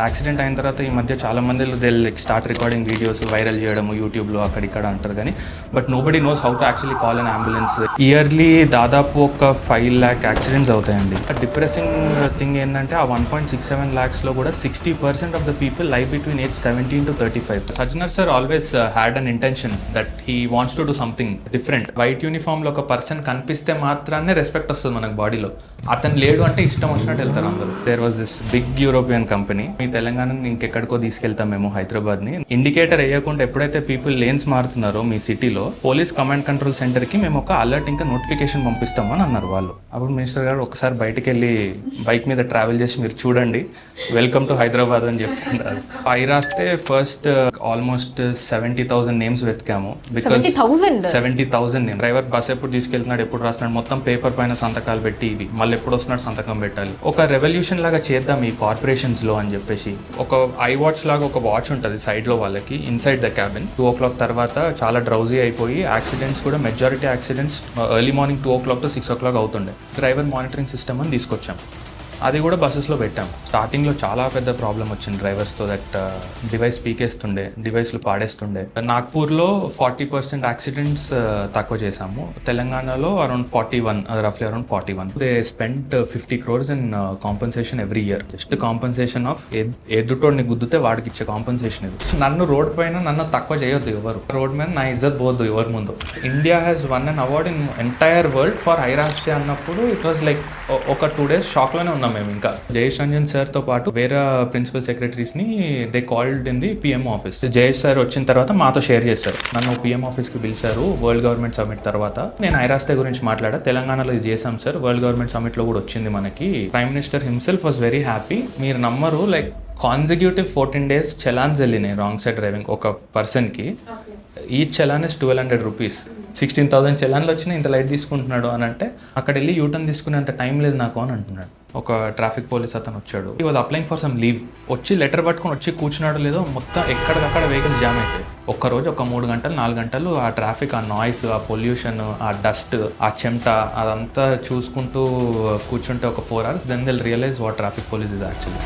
Accident అయిన తర్వాత ఈ మధ్య చాలా మంది they start recording videos viral చేయడము యూట్యూబ్లో అక్కడిక్కడ అంటారు కానీ but nobody knows how to actually call an ambulance. Yearly దాదాపు ఒక 5 lakh యాక్సిడెంట్స్ అవుతాయండి. డిప్రెసింగ్ థింగ్ ఏంటంటే ఆ 1.67 lakhsలో కూడా 60% of the people live between age 17 to 35. Sajjanar sir always had an intention that he wants to do something different. White యూనిఫామ్లో ఒక person కనిపిస్తే మాత్రాన్ని రెస్పెక్ట్ వస్తుంది మనకు బాడీలో. అతను లేడు అంటే ఇష్టం వచ్చినట్టు వెళ్తారు అందరూ. There was this big European company, మీ తెలంగాణని ఇంకెక్కడికో తీసుకెళ్తాం మేము హైదరాబాద్ని. ఇండికేటర్ వేయకుండా ఎప్పుడైతే పీపుల్ లేన్స్ మారుతున్నారో మీ సిటీలో పోలీస్ కమాండ్ కంట్రోల్ సెంటర్కి మేము ఒక అలర్ట్ ఇంకా నోటిఫికేషన్ పంపిస్తామని అన్నారు వాళ్ళు. అప్పుడు మినిస్టర్ గారు ఒకసారి బయటికి వెళ్ళి బైక్ మీద ట్రావెల్ చేసి మీరు చూడండి, వెల్కమ్ టు హైదరాబాద్ అని చెప్తున్నారు. పై రాస్తే ఫస్ట్ ఆల్మోస్ట్ 70,000 నేమ్స్ వెతికాము. Because 70,000 name. డ్రైవర్ బస్ ఎప్పుడు తీసుకెళ్తున్నాడు, ఎప్పుడు రాస్తున్నాడు, మొత్తం పేపర్ పైన సంతకాలు పెట్టి ఇవి మళ్ళీ ఎప్పుడు వస్తున్నాడు సంతకం పెట్టాలి. ఒక రెవల్యూషన్ లాగా చేద్దాం ఈ కార్పొరేషన్స్ లో అని చెప్పేసి ఒక ఐ వాచ్ లాగా ఒక వాచ్ ఉంటుంది సైడ్ లో వాళ్ళకి ఇన్సైడ్ ద క్యాబిన్. 2 o'clock తర్వాత చాలా డ్రౌజీ అయిపోయి యాక్సిడెంట్స్ కూడా majority accidents early morning 2 o'clock to 6 o'clock అవుతుండే. డ్రైవర్ మానిటరింగ్ సిస్టమ్ అని తీసుకొచ్చాం. అది కూడా బస్సెస్లో పెట్టాం. స్టార్టింగ్లో చాలా పెద్ద ప్రాబ్లం వచ్చింది డ్రైవర్స్తో. దట్ డివైస్ పీకేస్తుండే, డివైస్లు పాడేస్తుండే. నాగ్పూర్లో 40% యాక్సిడెంట్స్ తక్కువ చేశాము. తెలంగాణలో అరౌండ్ 41, రఫ్లీ around 41. They spent 50 crores in compensation every year. Just compensation of ఎదుటోడిని గుద్దుతే వాడికి ఇచ్చే కాంపన్సేషన్ ఇది. నన్ను రోడ్ పైన నన్ను తక్కువ చేయొద్దు ఎవరు. రోడ్ మీద నా ఇజ్జత్ పోవద్దు ఎవరి ముందు. India has won an award in entire world for హైరాస్టీ అన్నప్పుడు ఇట్ వాజ్ లైక్ ఒక 2 days షాక్లోనే ఉన్నాం మేము. ఇంకా జయేష్ రంజన్ సార్తో పాటు వేరే ప్రిన్సిపల్ సెక్రటరీస్ని they called in the PM office. Jayesh sir వచ్చిన తర్వాత మాతో షేర్ చేశారు. నన్ను పిఎం ఆఫీస్కి పిలిచారు వరల్డ్ గవర్నమెంట్ సమ్మిట్ తర్వాత. నేను ఐరాస్తే గురించి మాట్లాడా. తెలంగాణలో ఇది చేశాం సార్, వరల్డ్ గవర్నమెంట్ సమ్మిట్లో కూడా వచ్చింది మనకి. Prime minister himself was very happy. మీరు నమ్మరు, లైక్ కాన్సిక్యూటివ్ 14 days చలాన్స్ వెళ్ళినాయి రాంగ్ సైడ్ డ్రైవింగ్ ఒక పర్సన్కి. Each challan is 1,200 rupees. 16,000 చలాన్లు వచ్చినాయి, ఇంత లైట్ తీసుకుంటున్నాడు అని అంటే అక్కడ వెళ్ళి యూటర్న్ తీసుకునేంత టైం లేదు నాకు అని అంటున్నాడు. ఒక ట్రాఫిక్ పోలీస్ అతను వచ్చాడు. ఈ was applying for some leave. వచ్చి లెటర్ పట్టుకొని వచ్చి కూర్చున్నాడు లేదో మొత్తం ఎక్కడికక్కడ వెహికల్స్ జామ్ అయిపోయాయి. ఒక్కరోజు ఒక 3 గంటలు 4 గంటలు ఆ ట్రాఫిక్, ఆ నాయిస్, ఆ పొల్యూషన్, ఆ డస్ట్, ఆ చెమట అదంతా చూసుకుంటూ కూర్చుంటే ఒక 4 hours then they'll realize what traffic police is actually.